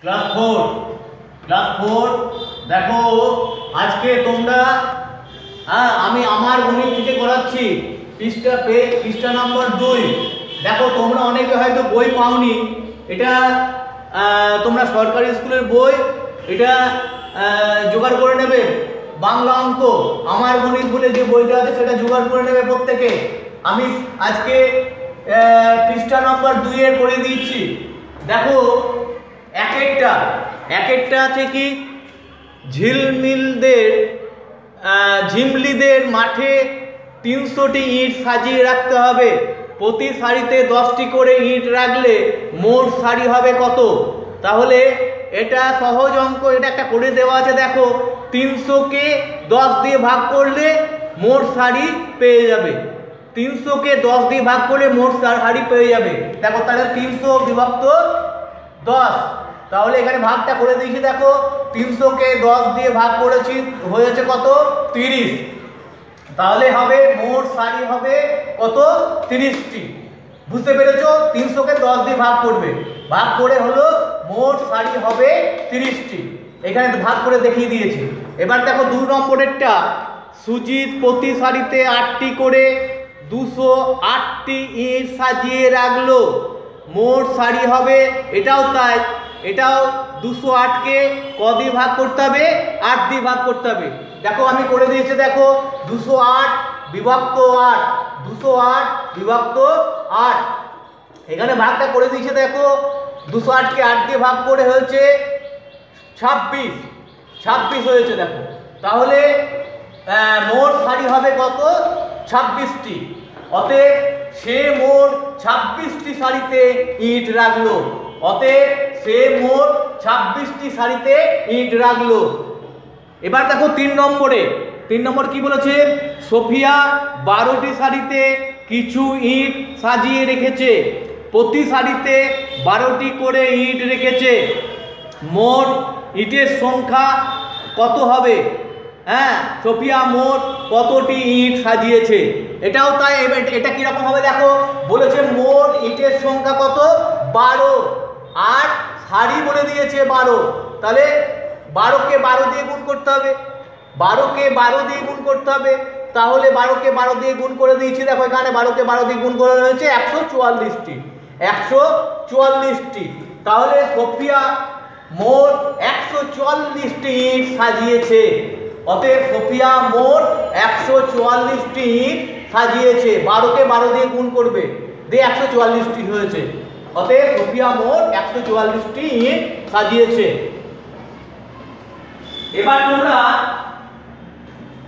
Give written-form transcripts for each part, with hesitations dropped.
Class 4 দেখো আজকে তোমরা আমি আমার গণিত থেকে করাচ্ছি পৃষ্ঠা নাম্বার 2। দেখো তোমরা অনেকে হয়তো বই পাওনি, এটা তোমরা সরকারি স্কুলের বই, এটা জোগাড় করে নেবে। বাংলা অঙ্ক আমার গণিত বলে যে বইটা আছে সেটা জোগাড় করে নেবে প্রত্যেকে। আমি আজকে পৃষ্ঠা নাম্বার 2 এর করে দিচ্ছি। দেখো এক একটা আছে কি, ঝিমলিদের মাঠে 300টি ইট সাজিয়ে রাখতে হবে। প্রতি সারিতে 10টি করে ইট রাখলে মোট সারি হবে কত? তাহলে এটা সহজ অঙ্ক, এটা একটা করে দেওয়া আছে। দেখো 300কে 10 দিয়ে ভাগ করলে মোট সারি পেয়ে যাবে। 300কে 10 দিয়ে ভাগ করলে মোট সারি পেয়ে যাবে। দেখো তাহলে 300 বিভক্ত 10, তাহলে এখানে ভাগটা করে দিয়েছি। দেখো 300কে 10 দিয়ে ভাগ করেছি, হয়েছে কত? 30। তাহলে হবে মোট সারি হবে কত? 30টি। বুঝতে পেরেছো? 300কে 10 দিয়ে ভাগ করবে, ভাগ করে হলো মোট সারি হবে 30টি। এখানে ভাগ করে দেখিয়ে দিয়েছি। এবার দেখো 2 নম্বরেরটা, সুজিত প্রতি সারিতে 8টি করে 208টি ইট সাজিয়ে রাখলো, মোট সারি হবে, এটাও তাই, এটাও 208কে ক দিয়ে ভাগ করতে হবে? 8 দিয়ে ভাগ করতে হবে। দেখো আমি করে দিয়েছি। দেখো 208 বিভক্ত 8, 208 বিভক্ত 8, এখানে ভাগটা করে দিয়েছে। দেখো 208কে 8 দিয়ে ভাগ করে হয়েছে 26 হয়েছে। দেখো তাহলে মোট সারি হবে কত? 26টি। অতএব সে মোট 26টি সারিতে ইট রাখলো। অতএব সে মোট 26টি সারিতে ইট রাখলো। এবার দেখো 3 নম্বর কি বলেছে? সোফিয়া 12টি সারিতে কিছু ইট সাজিয়ে রেখেছে। প্রতি সারিতে 12টি করে ইট রেখেছে। মোট ইটের সংখ্যা কত হবে? সোফিয়া মোট কতটি ইট সাজিয়েছে? এটাও তাই। এটা কিরকম হবে? দেখো বলেছে মোট ইটের সংখ্যা কত? 12, আর সারি বলে দিয়েছে 12। তাহলে 12কে 12 দিয়ে গুণ করতে হবে, 12কে 12 দিয়ে গুণ করতে হবে। তাহলে 12কে 12 দিয়ে গুণ করে দিয়েছি। দেখো এখানে 12কে 12 দিয়ে গুণ করে হয়েছে 144টি। তাহলে সোফিয়া মোট 144টি ইট সাজিয়েছে। অতএব সোফিয়া মোট 144টি ইট সাজিয়েছে। 12কে 12 দিয়ে গুণ করবে, দিয়ে 144টি হয়েছে। অতএব সোফিয়া মোট 144টি ইট সাজিয়েছে। এবার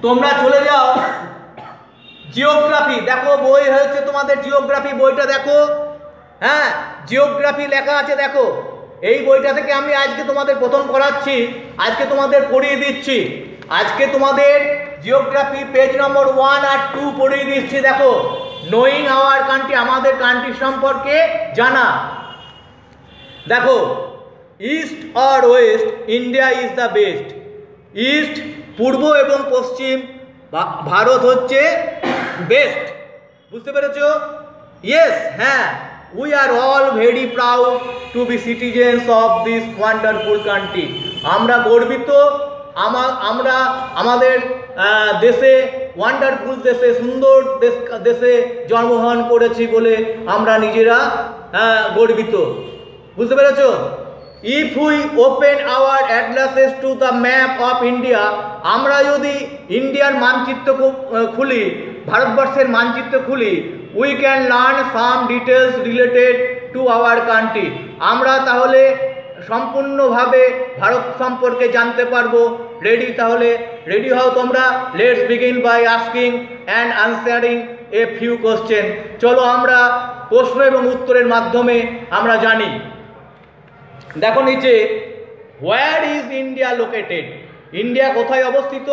তোমরা চলে যাও জিওগ্রাফি। দেখো বই হয়েছে তোমাদের জিওগ্রাফি, বইটা দেখো। জিওগ্রাফি লেখা আছে। দেখো এই বইটা থেকে আমি আজকে তোমাদের প্রথম করাচ্ছি, আজকে তোমাদের পড়িয়ে দিচ্ছি। আজকে তোমাদের জিওগ্রাফি পেজ নম্বর 1 আর 2 পড়িয়ে দিচ্ছি। দেখো নোয়িং আওয়ার কান্ট্রি, আমাদের কান্ট্রি সম্পর্কে জানা। দেখো east or west, India is the best. East পূর্ব এবং পশ্চিম, ভারত হচ্ছে বেস্ট। বুঝতে পেরেছো? Yes, we are all very proud to be citizens of this wonderful country. আমরা গর্বিত, আমরা আমাদের দেশে, ওয়ান্ডারফুল দেশে, সুন্দর দেশে জন্মগ্রহণ করেছি বলে আমরা নিজেরা গর্বিত। বুঝতে পেরেছো? If we open our atlases to the map of India, আমরা যদি ইন্ডিয়ার মানচিত্র খুলি, ভারতবর্ষের মানচিত্র খুলি, we can learn some details related to our country. আমরা তাহলে সম্পূর্ণভাবে ভারত সম্পর্কে জানতে পারবো। রেডি? তাহলে রেডি হও তোমরা। Let's begin by asking and answering a few question. চলো আমরা প্রশ্ন এবং উত্তরের মাধ্যমে আমরা জানি। দেখো নিচে, where is India located? India কোথায় অবস্থিত?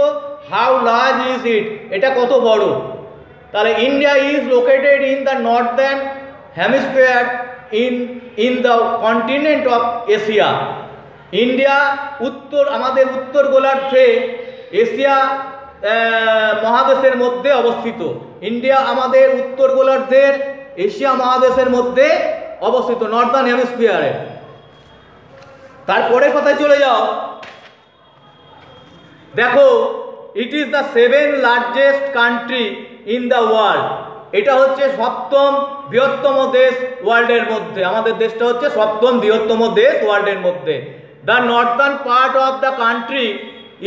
How large is it? এটা কত বড়? তাহলে India is located in the Northern hemisphere in the continent of Asia. India আমাদের উত্তর গোলার্ধে এশিয়া মহাদেশের মধ্যে অবস্থিত। ইন্ডিয়া আমাদের উত্তর গোলার্ধের এশিয়া মহাদেশের মধ্যে অবস্থিত, নর্দার্ন হেমিস্ফিয়ারে। তারপরে কথায় চলে যাও, দেখো it is the 7th largest country in the world. এটা হচ্ছে 7ম বৃহত্তম দেশ ওয়ার্ল্ডের মধ্যে। আমাদের দেশটা হচ্ছে 7ম বৃহত্তম দেশ ওয়ার্ল্ডের মধ্যে। The Northern part of the country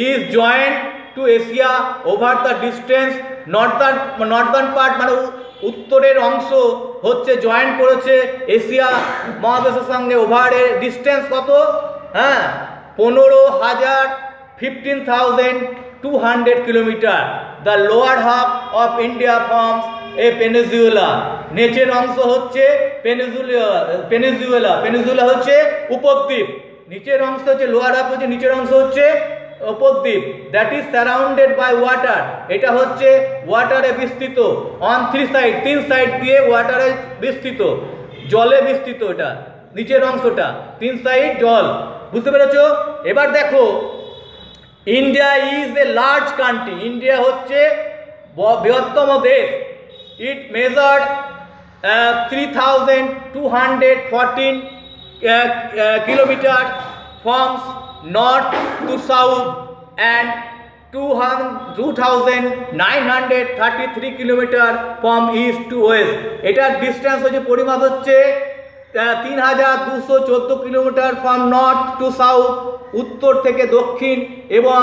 is joint two Asia over the distance. Northern part মানে উত্তরের অংশ হচ্ছে জয়েন্ট করেছে এশিয়া মহাদেশের সঙ্গে। ওভারের ডিস্টেন্স কত? হ্যাঁ, 15,200 kilometre. The lower half of India forms A peninsula. নিচের অংশ হচ্ছে পেনিনসুলা হচ্ছে উপদ্বীপ। নিচের অংশ হচ্ছে লোয়ার হাফ, হচ্ছে নিচের অংশ হচ্ছে উপদ্বীপ। That is surrounded by water. এটা হচ্ছে ওয়াটারে বিস্তৃত। অন 3 সাইড, 3 সাইড দিয়ে ওয়াটারে বিস্তৃত, জলে বিস্তৃত। এটা নিচের অংশটা 3 সাইড জল। বুঝতে পেরেছো? এবার দেখো, India is a large country. India হচ্ছে বৃহত্তম দেশ। It measured 3,214 kilometre from north to south and 2,933 kilometre from east to west. এটার ডিস্টেন্স হচ্ছে, পরিমাপ হচ্ছে 3,214 kilometre from north to south, উত্তর থেকে দক্ষিণ, এবং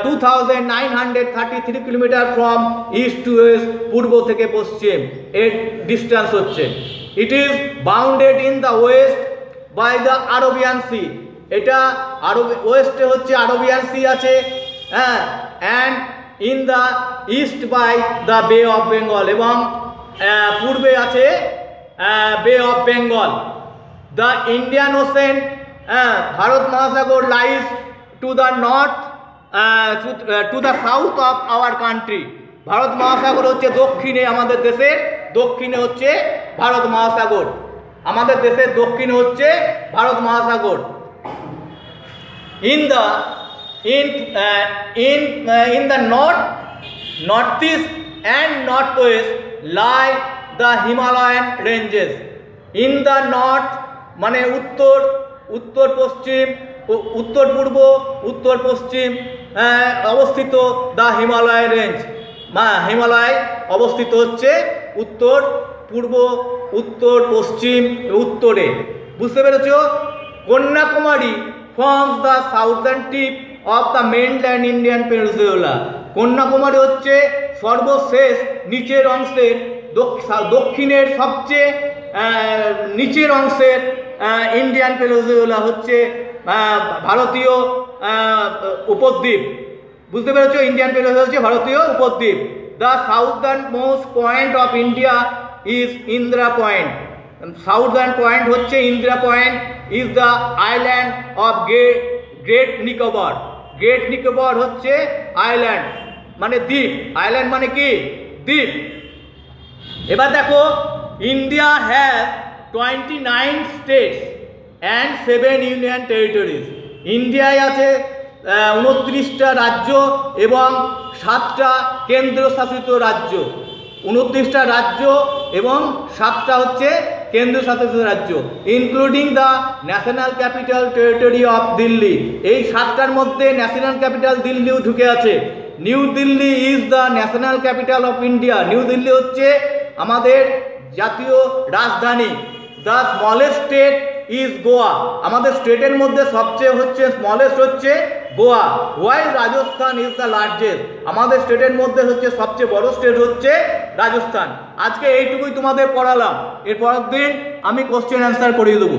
2,933 kilometre from east to west, পূর্ব থেকে পশ্চিম এর ডিস্টেন্স হচ্ছে। It is bounded in the west by the Arabian sea. এটা ওয়েস্টে হচ্ছে আরবিয়ান সি আছে, হ্যাঁ, and in the east by the Bay of Bengal, এবং পূর্বে আছে Bay of Bengal. The Indian Ocean, ভারত মহাসাগর, lies to the north to the south of our country. ভারত মহাসাগর হচ্ছে দক্ষিণে, আমাদের দেশের দক্ষিণে হচ্ছে ভারত মহাসাগর। আমাদের দেশের দক্ষিণে হচ্ছে ভারত মহাসাগর। in the northeast and northwest lie the Himalayan ranges. In the north মানে উত্তর পশ্চিম, উত্তর পূর্ব, উত্তর পশ্চিম অবস্থিত দ্য হিমালয় রেঞ্জ। হিমালয় অবস্থিত হচ্ছে উত্তর পূর্ব, উত্তর পশ্চিম, উত্তরে। বুঝতে পেরেছো? Kanyakumari forms the southern tip of the mainland Indian peninsula. Kanyakumari হচ্ছে সর্বশেষ নিচের অংশের, দক্ষিণের সবচেয়ে নিচের অংশের ইন্ডিয়ান পেনিনসুলা হচ্ছে ভারতীয় উপদ্বীপ। বুঝতে পেরেছো? ইন্ডিয়ান পেনিনসুলা হচ্ছে ভারতীয় উপদ্বীপ। The southern most point of India is Indira Point. Southern point হচ্ছে Indira Point. Is the island of Great Nicobar. Great Nicobar হচ্ছে আইল্যান্ড মানে দ্বীপ। আইল্যান্ড মানে কি? দ্বীপ। এবার দেখো, India has 29 states and 7 union territories. ইন্ডিয়ায় আছে 29টা রাজ্য এবং 7টা কেন্দ্রশাসিত রাজ্য। 29টা রাজ্য এবং 7টা হচ্ছে কেন্দ্রশাসিত রাজ্য, including the national capital territory of Delhi. এই 7টার মধ্যে ন্যাশনাল ক্যাপিটাল দিল্লিও ঢুকে আছে। New Delhi is the national capital of India. New Delhi হচ্ছে আমাদের জাতীয় রাজধানী। The smallest state is Goa. আমাদের স্টেটের মধ্যে সবচেয়ে হচ্ছে স্মলেস্ট হচ্ছে গোয়া। ওয়াইল রাজস্থান ইজ দ্য লার্জেস্ট। আমাদের স্টেটের মধ্যে হচ্ছে সবচেয়ে বড় স্টেট হচ্ছে রাজস্থান। আজকে এইটুকুই তোমাদের পড়ালাম। এর পরের দিন আমি কোশ্চেন অ্যান্সার করিয়ে দেবো।